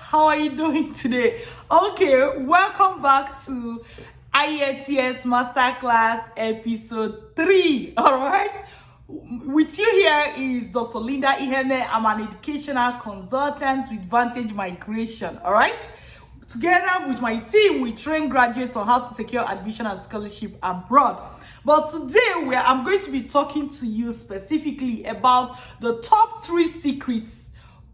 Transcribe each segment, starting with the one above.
How are you doing today? Okay, welcome back to Ielts Masterclass episode 3. All right, with you here is Dr. Linda Ihene. I'm an educational consultant with Vantage Migration. All right, together with my team, we train graduates on how to secure admission and scholarship abroad. But today, I'm going to be talking to you specifically about the top 3 secrets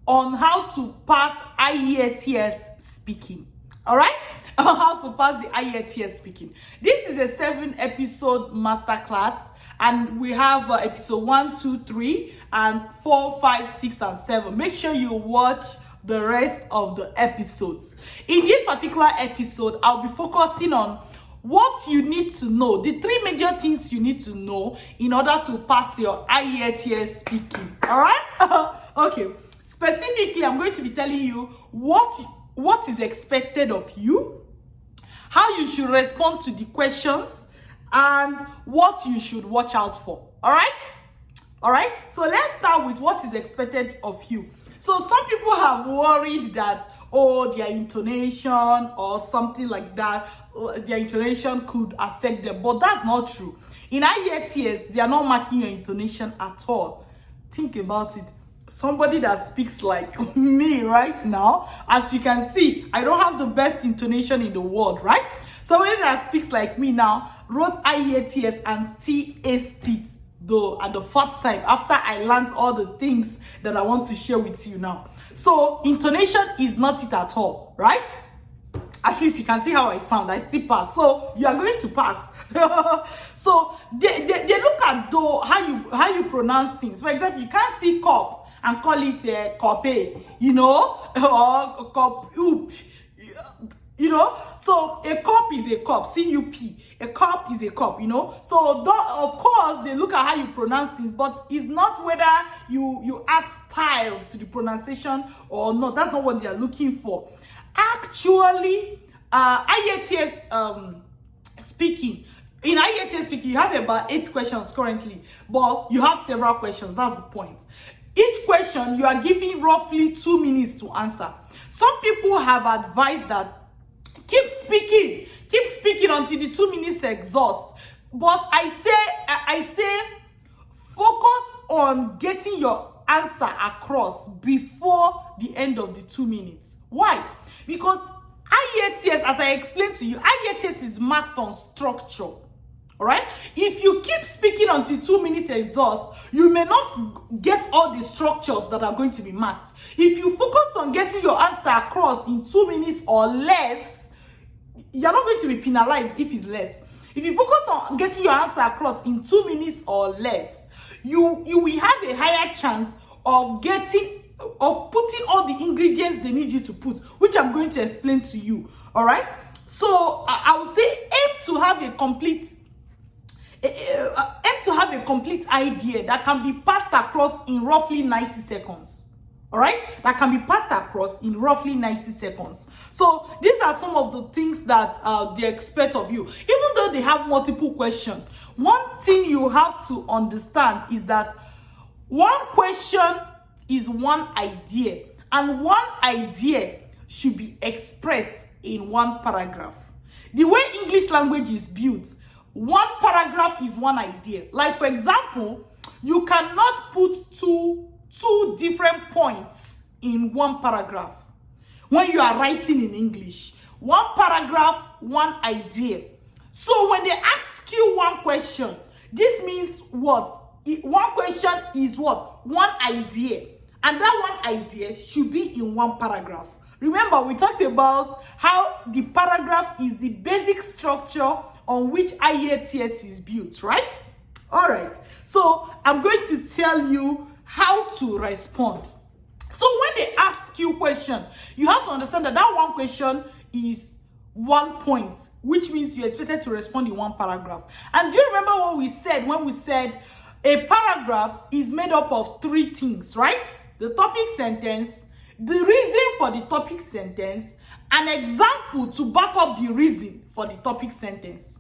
on how to pass Ielts speaking. All right? On how to pass the Ielts speaking. This is a 7-episode masterclass, and we have episode 1, 2, 3, and 4, 5, 6, and 7. Make sure you watch the rest of the episodes. In this particular episode, I'll be focusing on what you need to know, the 3 major things you need to know in order to pass your Ielts speaking. All right? Okay. Specifically, I'm going to be telling you what is expected of you, how you should respond to the questions, and what you should watch out for. All right? So let's start with what is expected of you. So some people have worried that, their intonation or something like that, their intonation could affect them, but that's not true. In Ielts, they are not marking your intonation at all. Think about it. Somebody that speaks like me right now, as you can see, I don't have the best intonation in the world, right? Somebody that speaks like me now wrote Ielts and still aced it, though, at the 4th time after I learned all the things that I want to share with you now. So intonation is not it at all, right? At least you can see how I sound. I still pass. So you are going to pass. So they look at though how you pronounce things. For example, you can't see cup and call it cope, or cup oop. So a cup is a cup, C-U-P. A cup is a cup, So of course, they look at how you pronounce things, but it's not whether you add style to the pronunciation or not. That's not what they are looking for. Actually, Ielts speaking. In Ielts speaking, you have about 8 questions currently, but you have several questions. That's the point. Each question, you are giving roughly 2 minutes to answer. Some people have advised that keep speaking until the 2 minutes exhaust. But I say focus on getting your answer across before the end of the 2 minutes. Why? Because Ielts, as I explained to you, Ielts is marked on structure. All right? If you keep speaking until 2 minutes exhaust, you may not get all the structures that are going to be marked. If you focus on getting your answer across in 2 minutes or less, you're not going to be penalized if it's less. If you focus on getting your answer across in 2 minutes or less, you will have a higher chance of putting all the ingredients they need you to put, which I'm going to explain to you. All right? So I would say aim to have a complete idea that can be passed across in roughly 90 seconds. All right? That can be passed across in roughly 90 seconds. So these are some of the things that they expect of you. Even though they have multiple questions, one thing you have to understand is that one question is one idea, and one idea should be expressed in one paragraph. The way English language is built, one paragraph is one idea. Like, for example, you cannot put two different points in one paragraph. When you are writing in English, one paragraph, one idea. So when they ask you one question, this means what? One question is what? One idea. And that one idea should be in one paragraph. Remember, we talked about how the paragraph is the basic structure on which Ielts is built, right? All right. So I'm going to tell you how to respond. So when they ask you a question, you have to understand that one question is 1 point, which means you're expected to respond in one paragraph. And do you remember what we said when we said a paragraph is made up of 3 things, right? The topic sentence, the reason for the topic sentence, an example to back up the reason for the topic sentence,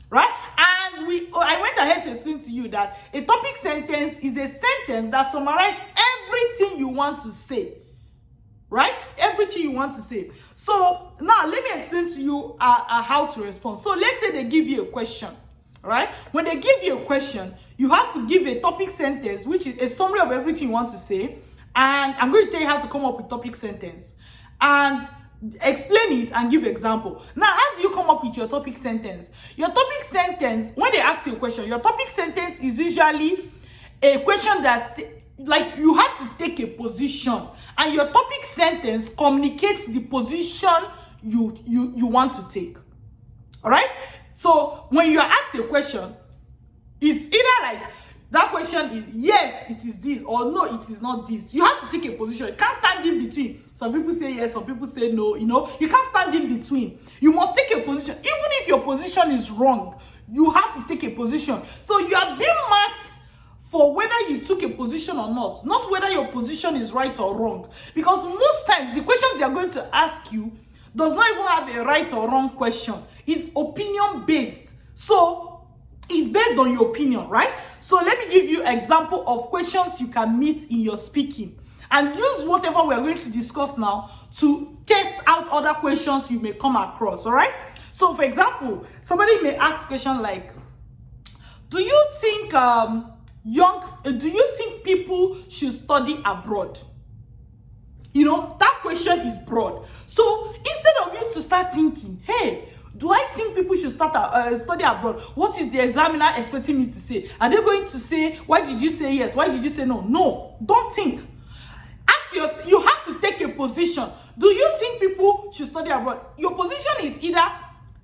right? And I went ahead to explain to you that a topic sentence is a sentence that summarizes everything you want to say, right? Everything everything you want to say. So now let me explain to you how to respond. So let's say they give you a question, right? When they give you a question, you have to give a topic sentence, which is a summary of everything you want to say. And I'm going to tell you how to come up with topic sentence and explain it and give example. Now, how do you come up with your topic sentence? Your topic sentence, when they ask you a question, your topic sentence is usually a question that's like you have to take a position, and your topic sentence communicates the position you want to take. All right? So when you are asked a question, it's either like that question is yes, it is this, or no, it is not this. You have to take a position. You can't stand in between. Some people say yes, some people say no. You can't stand in between. You must take a position. Even if your position is wrong, you have to take a position. So you are being marked for whether you took a position or not whether your position is right or wrong. Because most times the questions they are going to ask you does not even have a right or wrong question. It's opinion based. So it's based on your opinion, right? So let me give you an example of questions you can meet in your speaking, and use whatever we're going to discuss now to test out other questions you may come across, all right? So for example, somebody may ask a question like, do you think people should study abroad? That question is broad. So instead of you to start thinking, hey, do I think people should study abroad? What is the examiner expecting me to say? Are they going to say, why did you say yes? Why did you say no? No, don't think. Ask yourself, you have to take a position. Do you think people should study abroad? Your position is either,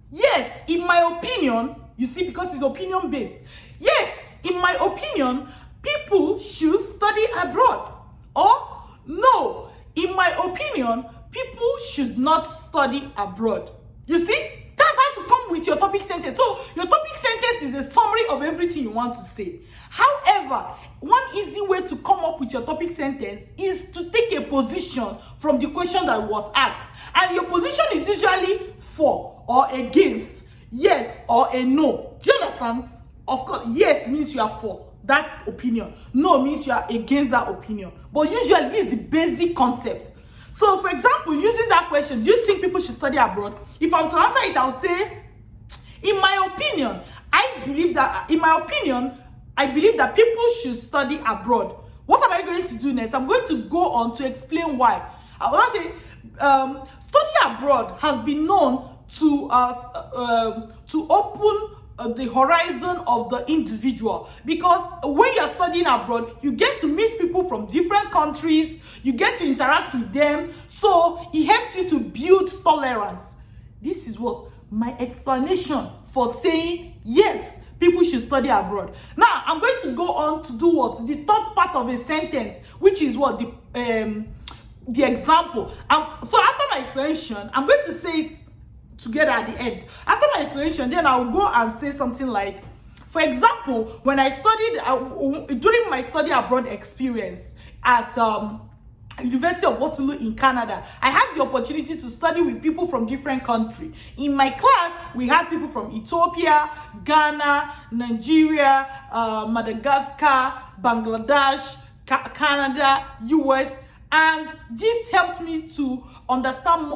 yes, in my opinion, you see, because it's opinion based. Yes, in my opinion, people should study abroad. Or, no, in my opinion, people should not study abroad. You see? That's how to come with your topic sentence. So your topic sentence is a summary of everything you want to say. However, one easy way to come up with your topic sentence is to take a position from the question that was asked. And your position is usually for or against, yes or a no. Do you understand? Of course, yes means you are for that opinion. No means you are against that opinion. But usually this is the basic concept. So, for example, using that question, do you think people should study abroad? If I'm to answer it, I'll say, in my opinion, I believe that people should study abroad. What am I going to do next? I'm going to go on to explain why. I want to say, study abroad has been known to open the horizon of the individual, because when you're studying abroad, you get to meet people from different countries, you get to interact with them, so it helps you to build tolerance. This is what my explanation for saying yes, people should study abroad. Now I'm going to go on to do what, the third part of a sentence, which is what, the example. So after my explanation, I'm going to say it together at the end. After my explanation, then I'll go and say something like, for example, when I studied during my study abroad experience at University of Waterloo in Canada, I had the opportunity to study with people from different countries. In my class, we had people from Ethiopia, Ghana, Nigeria, Madagascar, Bangladesh, Canada, US, and this helped me to understand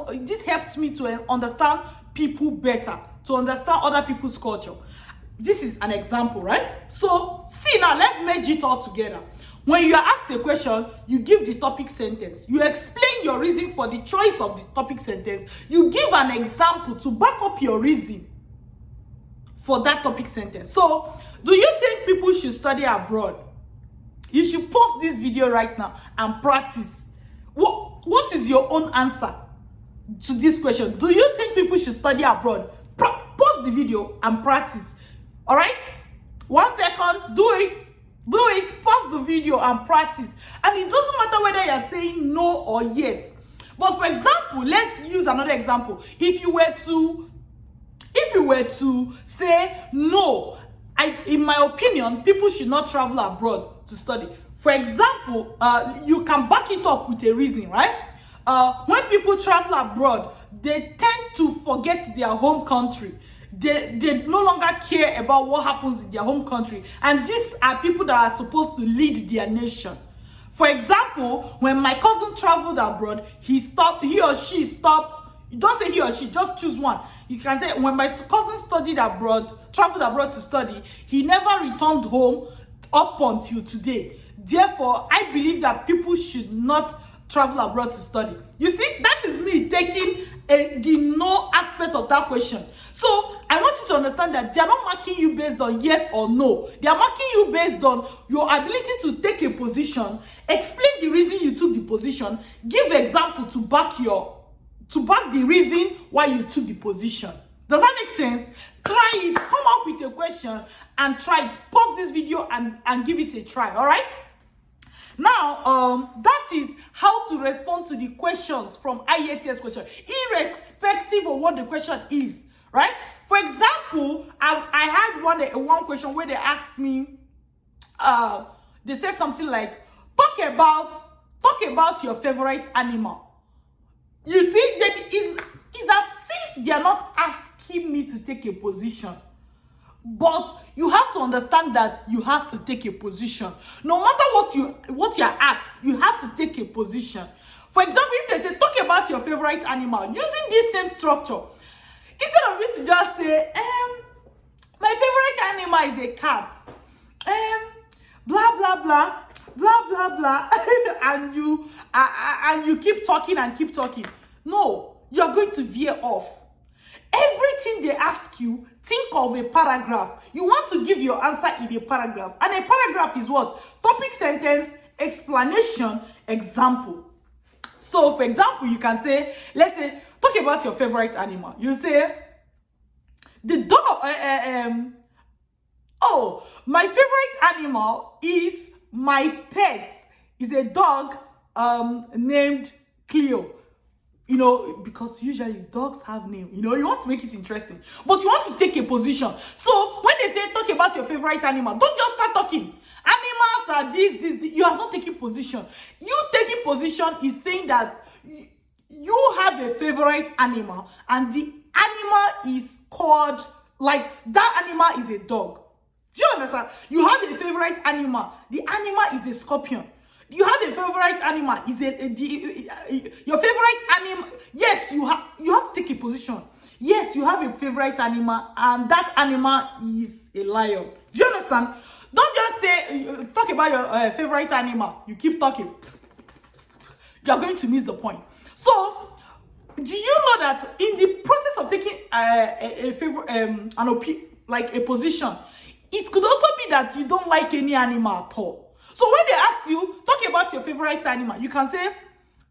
people better, to understand other people's culture. This is an example, right? So see, now let's merge it all together. When you are asked a question, you give the topic sentence, you explain your reason for the choice of the topic sentence, you give an example to back up your reason for that topic sentence. So do you think people should study abroad? You should pause this video right now and practice. What is your own answer to this question? Do you think people should study abroad? Pause the video and practice. All right? 1 second. Do it. Pause the video and practice. And it doesn't matter whether you're saying no or yes. But for example, let's use another example. If you were to say no, in my opinion, people should not travel abroad to study. For example, you can back it up with a reason, right? When people travel abroad, they tend to forget their home country. They no longer care about what happens in their home country. And these are people that are supposed to lead their nation. For example, when my cousin traveled abroad, he or she stopped. Don't say he or she, just choose one. You can say, when my cousin traveled abroad to study, he never returned home up until today. Therefore, I believe that people should not travel abroad to study. You see, that is me taking the no aspect of that question. So I want you to understand that they are not marking you based on yes or no. They are marking you based on your ability to take a position, explain the reason you took the position, give example to back the reason why you took the position. Does that make sense? Try it. Come up with a question and try it. Pause this video and give it a try. All right? Now, that is how to respond to the questions from IELTS question, irrespective of what the question is, right? For example, I had one question where they asked me, they said something like, talk about your favorite animal. You see, that is as if they are not asking me to take a position. But you have to understand that you have to take a position. No matter what you're asked, you have to take a position. For example, if they say, talk about your favorite animal, using this same structure, instead of me to just say, my favorite animal is a cat, blah, blah, blah, blah, blah, blah, and you keep talking and keep talking. No, you're going to veer off. Everything they ask you, think of a paragraph. You want to give your answer in a paragraph. And a paragraph is what? Topic, sentence, explanation, example. So, for example, you can say, let's say, talk about your favorite animal. You say, the dog, my favorite animal is my pet. Is a dog named Cleo. You know, because usually dogs have name. You know, you want to make it interesting, but you want to take a position. So when they say talk about your favorite animal, don't just start talking. Animals are this. You are not taking position. You taking position is saying that you have a favorite animal, and the animal is called, like, that animal is a dog. Do you understand? You have a favorite animal. The animal is a scorpion. You have a favorite animal. Your favorite animal. Yes, you have to take a position. Yes, you have a favorite animal, and that animal is a lion. Do you understand? Don't just say talk about your favorite animal. You keep talking. You are going to miss the point. So, do you know that in the process of taking a position, it could also be that you don't like any animal at all. So when they ask you, talk about your favorite animal, you can say,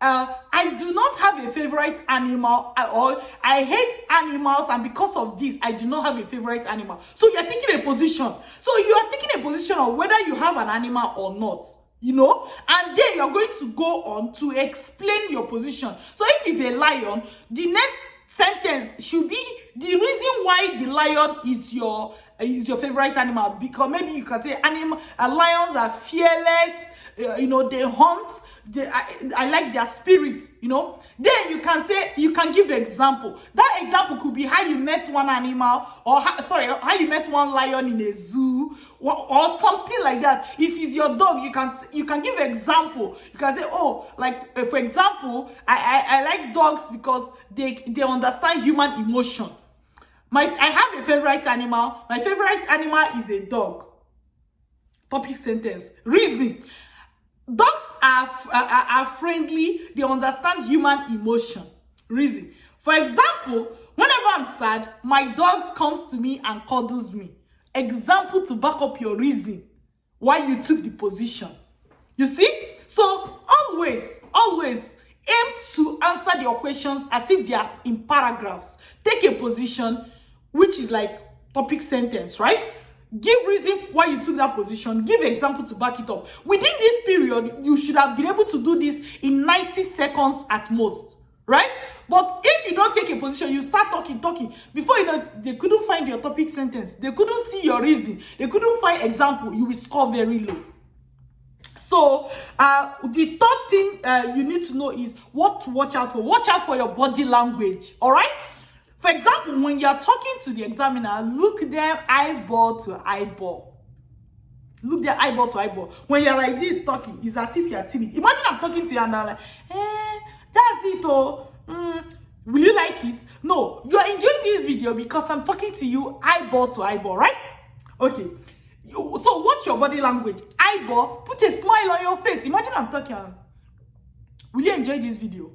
I do not have a favorite animal at all. I hate animals, and because of this, I do not have a favorite animal. So you're taking a position. So you are taking a position of whether you have an animal or not, you know? And then you're going to go on to explain your position. So if it's a lion, the next sentence should be the reason why the lion is your favorite animal, because maybe you can say lions are fearless, they hunt, I like their spirit, then you can give example. That example could be how you met one animal, or how you met one lion in a zoo, or something like that. If it's your dog, you can give example. You can say, for example, I like dogs because they understand human emotion. I have a favorite animal. My favorite animal is a dog. Topic, sentence. Reason. Dogs are friendly. They understand human emotion. Reason. For example, whenever I'm sad, my dog comes to me and cuddles me. Example to back up your reason why you took the position. You see? So always aim to answer your questions as if they are in paragraphs. Take a position, which is like topic, sentence, right? Give reason why you took that position. Give example to back it up. Within this period, you should have been able to do this in 90 seconds at most, right? But if you don't take a position, you start talking. Before you know it, they couldn't find your topic, sentence. They couldn't see your reason. They couldn't find example. You will score very low. So, the third thing you need to know is what to watch out for. Watch out for your body language, all right? For example, when you're talking to the examiner, look them eyeball to eyeball. look their eyeball to eyeball. When you're like this talking, it's as if you're timid. Imagine I'm talking to you and I'm like, that's it, oh. Will you like it? No, you're enjoying this video because I'm talking to you eyeball to eyeball, right? Okay. So watch your body language. Eyeball, put a smile on your face. Imagine I'm talking. Will you enjoy this video?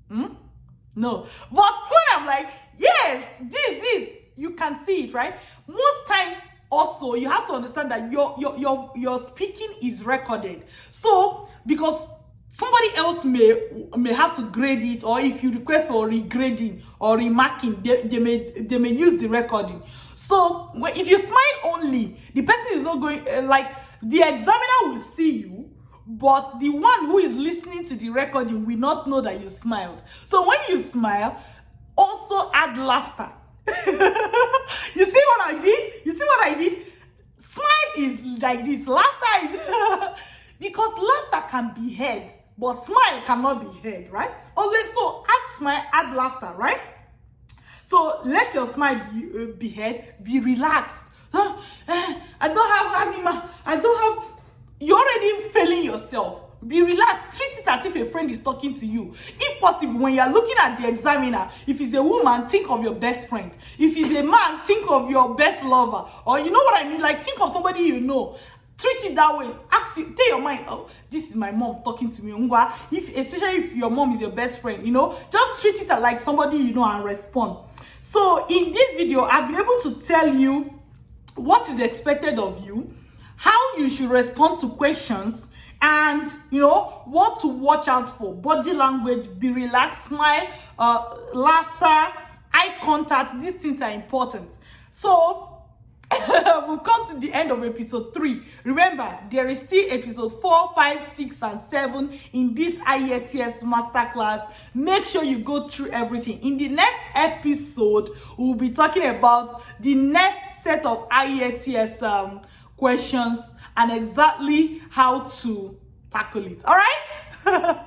No. But when I'm like, yes, this, you can see it, right? Most times also, you have to understand that your speaking is recorded. So, because somebody else may have to grade it, or if you request for regrading or remarking, they may use the recording. So if you smile only, the person is not going like the examiner will see you, but the one who is listening to the recording will not know that you smiled. So when you smile, also add laughter. You see what I did? You see what I did? Smile is like this. Laughter is because laughter can be heard, but smile cannot be heard, right? Always so add smile, add laughter, right? So let your smile be heard, be relaxed. I don't have animal. I don't have. You're already failing yourself. Be relaxed. Treat it as if a friend is talking to you. If possible, when you're looking at the examiner, if it's a woman, think of your best friend. If it's a man, think of your best lover. Or you know what I mean? Like, think of somebody you know. Treat it that way. Ask it. Tell your mind, oh, this is my mom talking to me. Especially if your mom is your best friend, you know, just treat it like somebody you know and respond. So in this video, I've been able to tell you what is expected of you, how you should respond to questions, and you know what to watch out for. Body language, be relaxed, smile, laughter, eye contact. These things are important. So we've come to the end of episode 3. Remember, there is still episode 4, 5, 6, and 7 in this Ielts masterclass. Make sure you go through everything. In the next episode, we'll be talking about the next set of Ielts questions and exactly how to tackle it. All right?